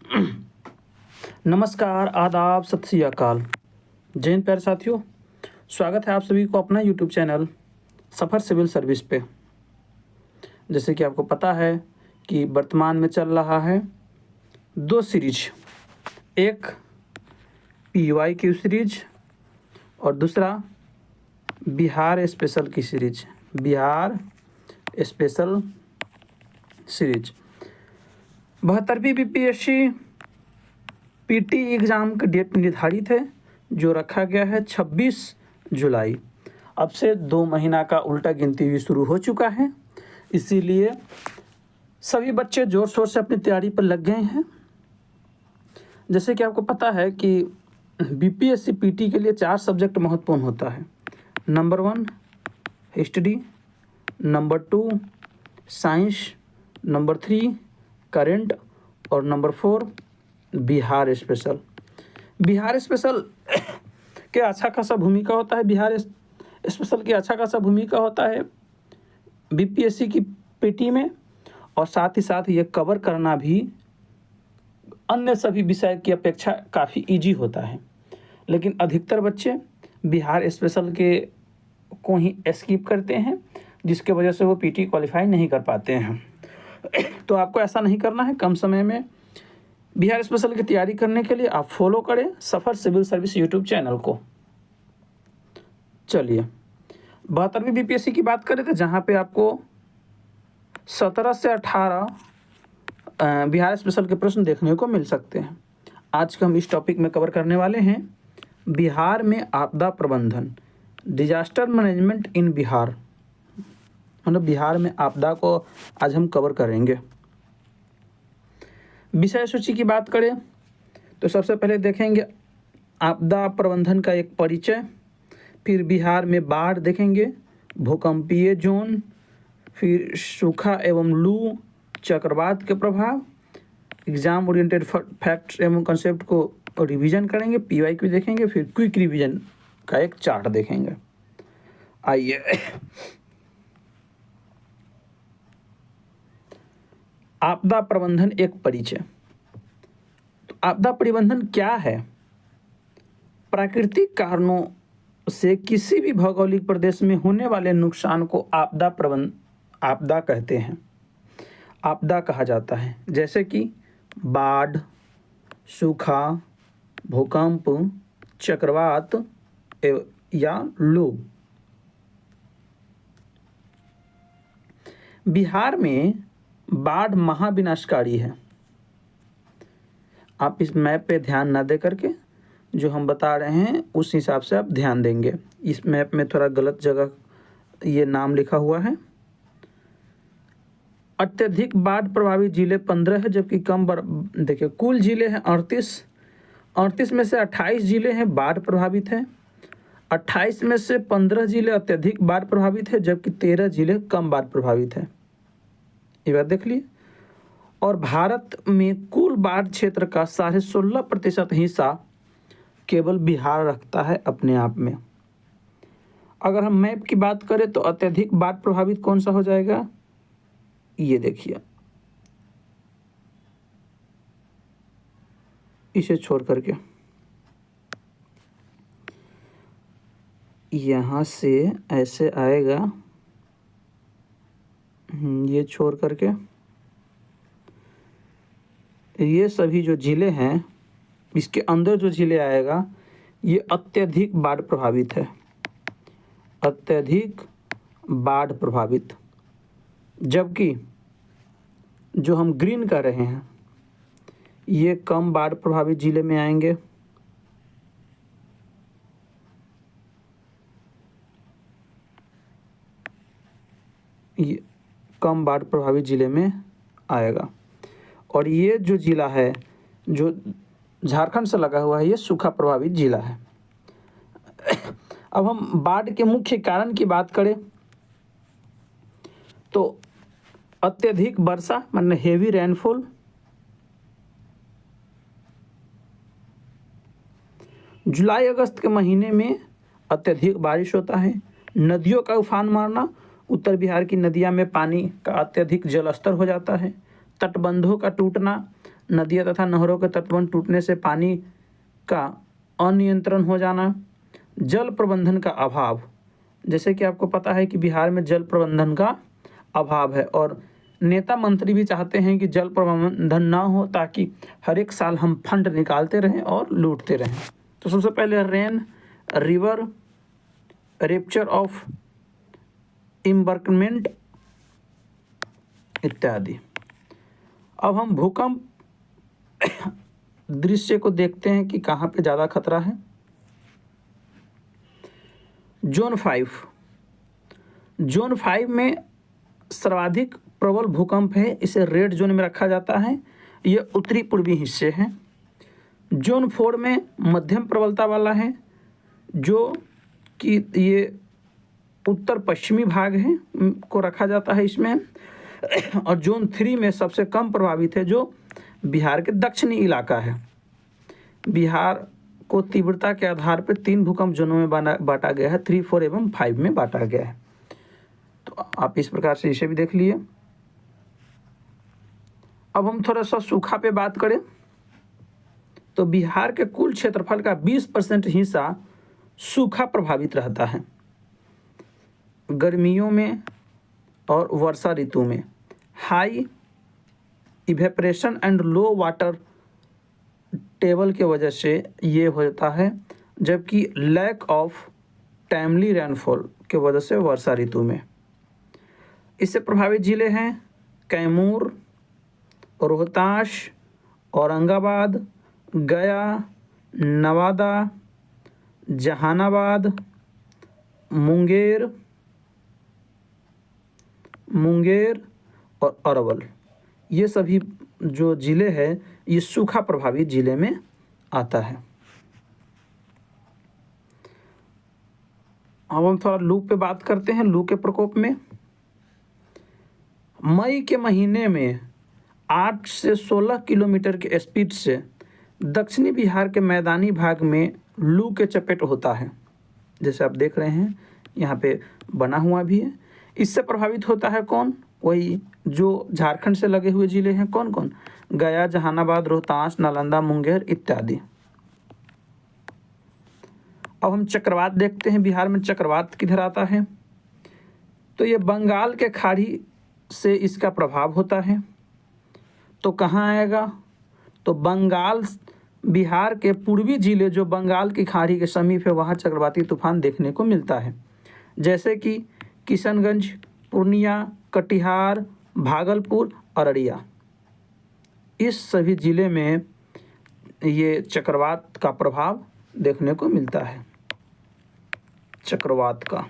नमस्कार, आदाब, सत श्री अकाल। जय हिंद प्यारे साथियों, स्वागत है आप सभी को अपना यूट्यूब चैनल सफ़र सिविल सर्विस पे। जैसे कि आपको पता है कि वर्तमान में चल रहा है 2 सीरीज, एक PY की सीरीज और दूसरा बिहार स्पेशल की सीरीज, बिहार स्पेशल सीरीज। 72वीं BPSC PT एग्ज़ाम का डेट निर्धारित है जो रखा गया है 26 जुलाई। अब से 2 महीना का उल्टा गिनती भी शुरू हो चुका है, इसीलिए सभी बच्चे ज़ोर शोर से अपनी तैयारी पर लग गए हैं। जैसे कि आपको पता है कि BPSC PT के लिए 4 सब्जेक्ट महत्वपूर्ण होता है। Number 1 history, number 2 science, number 3 current और number 4 Bihar special. Bihar special के अच्छा खासा भूमिका होता है, बिहार स्पेशल की अच्छा खासा भूमिका होता है BPSC की PT में, और साथ ही साथ ये कवर करना भी अन्य सभी विषय की अपेक्षा काफ़ी इजी होता है। लेकिन अधिकतर बच्चे बिहार स्पेशल के को ही स्किप करते हैं, जिसके वजह से वो PT क्वालिफाई नहीं कर पाते हैं। तो आपको ऐसा नहीं करना है। कम समय में बिहार स्पेशल की तैयारी करने के लिए आप फॉलो करें सफ़र सिविल सर्विस यूट्यूब चैनल को। चलिए 72वीं BPSC की बात करें तो जहाँ पे आपको 17 से 18 बिहार स्पेशल के प्रश्न देखने को मिल सकते हैं। आज का हम इस टॉपिक में कवर करने वाले हैं बिहार में आपदा प्रबंधन, डिजास्टर मैनेजमेंट इन बिहार। मतलब बिहार में आपदा को आज हम कवर करेंगे। विषय सूची की बात करें तो सबसे पहले देखेंगे आपदा प्रबंधन का एक परिचय, फिर बिहार में बाढ़ देखेंगे, भूकंपीय जोन, फिर सूखा एवं लू, चक्रवात के प्रभाव, एग्जाम ओरिएंटेड फैक्ट्स एवं कंसेप्ट को रिवीजन करेंगे, PYQ देखेंगे, फिर क्विक रिवीजन का एक चार्ट देखेंगे। आइए आपदा प्रबंधन एक परिचय। तो आपदा प्रबंधन क्या है? प्राकृतिक कारणों से किसी भी भौगोलिक प्रदेश में होने वाले नुकसान को आपदा कहते हैं, आपदा कहा जाता है। जैसे कि बाढ़, सूखा, भूकंप, चक्रवात या लू। बिहार में बाढ़ महाविनाशकारी है। आप इस मैप पे ध्यान ना दे करके जो हम बता रहे हैं उस हिसाब से आप ध्यान देंगे। इस मैप में थोड़ा गलत जगह ये नाम लिखा हुआ है। अत्यधिक बाढ़ प्रभावित जिले 15 है, जबकि देखिए कुल जिले हैं 38 में से 28 जिले हैं बाढ़ प्रभावित हैं। 28 में से 15 जिले अत्यधिक बाढ़ प्रभावित है, जबकि 13 जिले कम बाढ़ प्रभावित है। ये बात देख लिए। और भारत में कुल बाढ़ क्षेत्र का 16.5% हिस्सा केवल बिहार रखता है अपने आप में। अगर हम मैप की बात करें तो अत्यधिक बाढ़ प्रभावित कौन सा हो जाएगा, ये देखिए, इसे छोड़ करके यहाँ से ऐसे आएगा, ये छोड़ करके ये सभी जो जिले हैं इसके अंदर जो जिले आएगा ये अत्यधिक बाढ़ प्रभावित है, अत्यधिक बाढ़ प्रभावित। जबकि जो हम ग्रीन कर रहे हैं ये कम बाढ़ प्रभावित जिले में आएंगे। ये कम बाढ़ प्रभावित जिले में आएगा। और ये जो जिला है जो झारखंड से लगा हुआ है ये सूखा प्रभावित जिला है। अब हम बाढ़ के मुख्य कारण की बात करें तो अत्यधिक वर्षा माने हेवी रेनफॉल, जुलाई अगस्त के महीने में अत्यधिक बारिश होता है। नदियों का उफान मारना, उत्तर बिहार की नदियां में पानी का अत्यधिक जलस्तर हो जाता है। तटबंधों का टूटना, नदियों तथा नहरों के तटबंध टूटने से पानी का अनियंत्रण हो जाना, जल प्रबंधन का अभाव। जैसे कि आपको पता है कि बिहार में जल प्रबंधन का अभाव है और नेता मंत्री भी चाहते हैं कि जल प्रबंधन ना हो ताकि हर एक साल हम फंड निकालते रहें और लूटते रहें। तो सबसे पहले रेन, रिवर, रेप्चर ऑफ इम्बर्कमेंट इत्यादि। अब हम भूकंप दृश्य को देखते हैं कि कहाँ पे ज़्यादा खतरा है। जोन 5 में सर्वाधिक प्रबल भूकंप है, इसे रेड जोन में रखा जाता है। ये उत्तरी पूर्वी हिस्से हैं। जोन 4 में मध्यम प्रबलता वाला है, जो कि ये उत्तर पश्चिमी भाग है को रखा जाता है इसमें। और जोन 3 में सबसे कम प्रभावित है, जो बिहार के दक्षिणी इलाका है। बिहार को तीव्रता के आधार पर 3 भूकंप जोनों में बांटा गया है, 3, 4 एवं 5 में बांटा गया है। तो आप इस प्रकार से इसे भी देख लिए। अब हम थोड़ा सा सूखा पे बात करें तो बिहार के कुल क्षेत्रफल का 20% हिस्सा सूखा प्रभावित रहता है। गर्मियों में और वर्षा ऋतु में high evaporation and low water table के वजह से ये होता है, जबकि लैक ऑफ टाइमली रेनफॉल के वजह से वर्षा ऋतु में। इससे प्रभावित जिले हैं कैमूर, रोहतास, औरंगाबाद, गया, नवादा, जहानाबाद, मुंगेर और अरवल। ये सभी जो ज़िले हैं ये सूखा प्रभावित ज़िले में आता है। अब हम थोड़ा लू पे बात करते हैं। लू के प्रकोप में मई के महीने में 8 से 16 किलोमीटर के स्पीड से दक्षिणी बिहार के मैदानी भाग में लू के चपेट होता है। जैसे आप देख रहे हैं यहाँ पे बना हुआ भी है। इससे प्रभावित होता है कौन? वही जो झारखंड से लगे हुए ज़िले हैं। कौन कौन? गया, जहानाबाद, रोहतास, नालंदा, मुंगेर इत्यादि। अब हम चक्रवात देखते हैं। बिहार में चक्रवात किधर आता है? तो ये बंगाल के खाड़ी से इसका प्रभाव होता है। तो कहाँ आएगा? तो बंगाल, बिहार के पूर्वी ज़िले जो बंगाल की खाड़ी के समीप है वहाँ चक्रवाती तूफान देखने को मिलता है। जैसे कि किशनगंज, पूर्णिया, कटिहार, भागलपुर, अररिया, इस सभी ज़िले में ये चक्रवात का प्रभाव देखने को मिलता है। चक्रवात का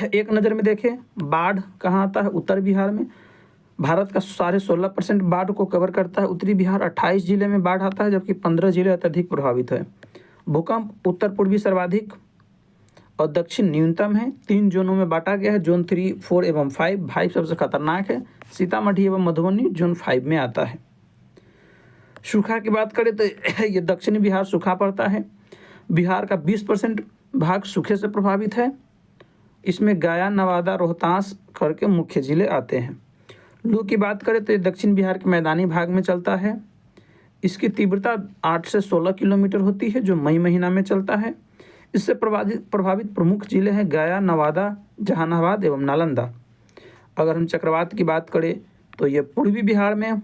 एक नज़र में देखें, बाढ़ कहाँ आता है? उत्तर बिहार में। भारत का 16.5% बाढ़ को कवर करता है उत्तरी बिहार। 28 जिले में बाढ़ आता है, जबकि 15 जिले अत्यधिक प्रभावित है। भूकंप उत्तर पूर्वी सर्वाधिक और दक्षिण न्यूनतम है। 3 जोनों में बांटा गया है, जोन 3, 4 एवं 5। 5 सबसे खतरनाक है। सीतामढ़ी एवं मधुबनी जोन 5 में आता है। सूखा की बात करें तो ये दक्षिणी बिहार सूखा पड़ता है। बिहार का 20% भाग सूखे से प्रभावित है। इसमें गया, नवादा, रोहतास करके मुख्य ज़िले आते हैं। लू की बात करें तो ये दक्षिण बिहार के मैदानी भाग में चलता है। इसकी तीव्रता 8 से 16 किलोमीटर होती है, जो मई महीना में चलता है। इससे प्रभावित प्रमुख जिले हैं गया, नवादा, जहानाबाद एवं नालंदा। अगर हम चक्रवात की बात करें तो ये पूर्वी बिहार में,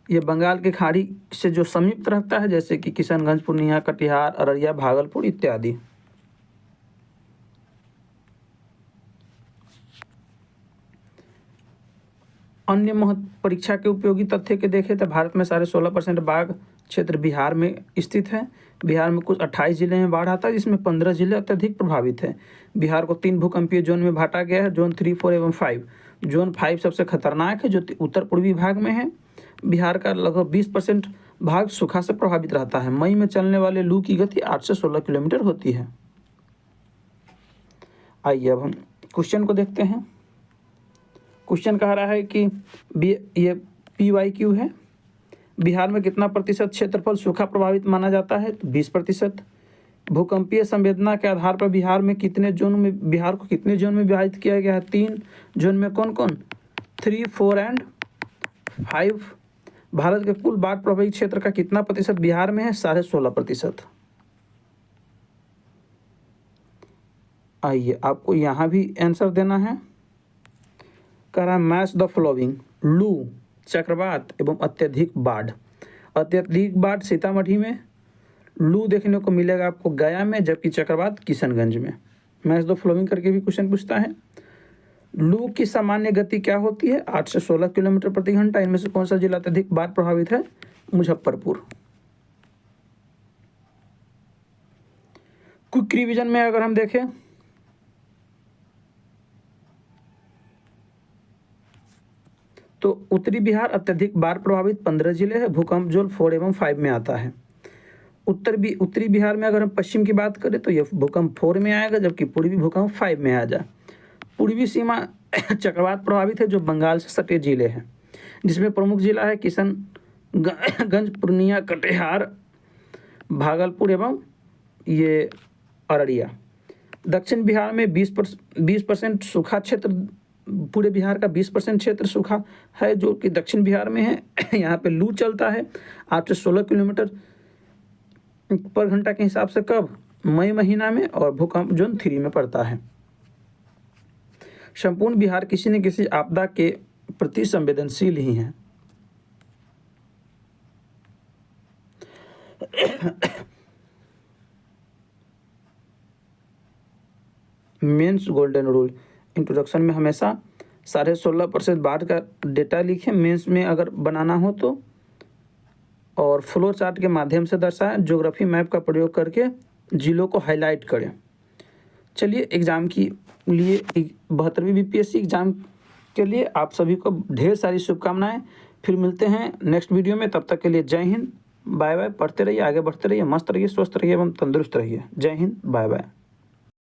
ये बंगाल की खाड़ी से जो समीप रखता है, जैसे कि किशनगंज, पूर्णिया, कटिहार, अररिया, भागलपुर इत्यादि। अन्य परीक्षा के उपयोगी तथ्य के देखें तो भारत में 16.5% बाढ़ क्षेत्र बिहार में स्थित है। बिहार में कुछ 28 जिले में बाढ़ आता है, जिसमें 15 जिले अत्यधिक प्रभावित हैं। बिहार को 3 भूकंपीय जोन में बांटा गया है, जोन 3, 4 एवं 5। जोन 5 सबसे खतरनाक है, जो उत्तर पूर्वी भाग में है। बिहार का लगभग 20% भाग सूखा से प्रभावित रहता है। मई में चलने वाले लू की गति 8 से 16 किलोमीटर होती है। आइए अब हम क्वेश्चन को देखते हैं। क्वेश्चन कह रहा है कि ये PYQ है। बिहार में कितना प्रतिशत क्षेत्रफल सूखा प्रभावित माना जाता है? तो 20%। भूकंपीय संवेदना के आधार पर बिहार को कितने जोन में विभाजित किया गया है? 3 जोन में। कौन कौन? 3, 4 एंड 5। भारत के कुल बाढ़ प्रभावित क्षेत्र का कितना प्रतिशत बिहार में है? 16.5%। आइए आपको यहाँ भी आंसर देना है। कह रहा है मैच द फॉलोइंग: लू, चक्रवात एवं अत्यधिक बाढ़। अत्यधिक बाढ़ सीतामढ़ी में, लू देखने को मिलेगा आपको गया में, जबकि चक्रवात किशनगंज में। मैच द फॉलोइंग करके भी क्वेश्चन पूछता है। लू की सामान्य गति क्या होती है? 8 से 16 किलोमीटर प्रति घंटा। इनमें से कौन सा जिला अत्यधिक बाढ़ प्रभावित है? मुजफ्फरपुर। क्विक रिवीजन में अगर हम देखें तो उत्तरी बिहार अत्यधिक बाढ़ प्रभावित 15 जिले हैं। भूकंप जोन 4 एवं 5 में आता है। उत्तरी बिहार में अगर हम पश्चिम की बात करें तो यह भूकंप 4 में आएगा, जबकि पूर्वी भूकंप 5 में आ जाए। पूर्वी सीमा चक्रवात प्रभावित है, जो बंगाल से सटे जिले हैं, जिसमें प्रमुख जिला है किशनगंज, पूर्णिया, कटिहार, भागलपुर एवं ये अररिया। दक्षिण बिहार में 20% सूखा क्षेत्र, पूरे बिहार का 20% क्षेत्र सूखा है, जो कि दक्षिण बिहार में है। यहाँ पे लू चलता है 8 से 16 किलोमीटर पर घंटा के हिसाब से। कब? मई महीना में, और भूकंप जोन 3 में पड़ता है। संपूर्ण बिहार किसी न किसी आपदा के प्रति संवेदनशील ही है। मेंस गोल्डन रूल: इंट्रोडक्शन में हमेशा 16.5% बाढ़ का डेटा लिखें मेंस में अगर बनाना हो तो, और फ्लो चार्ट के माध्यम से दर्शाएं। ज्योग्राफी मैप का प्रयोग करके जिलों को हाईलाइट करें। चलिए एग्ज़ाम की लिए 72वीं बीपीएससी एग्ज़ाम के लिए आप सभी को ढेर सारी शुभकामनाएं। फिर मिलते हैं नेक्स्ट वीडियो में। तब तक के लिए जय हिंद, बाय बाय। पढ़ते रहिए, आगे बढ़ते रहिए, मस्त रहिए, स्वस्थ रहिए एवं तंदुरुस्त रहिए। जय हिंद, बाय बाय।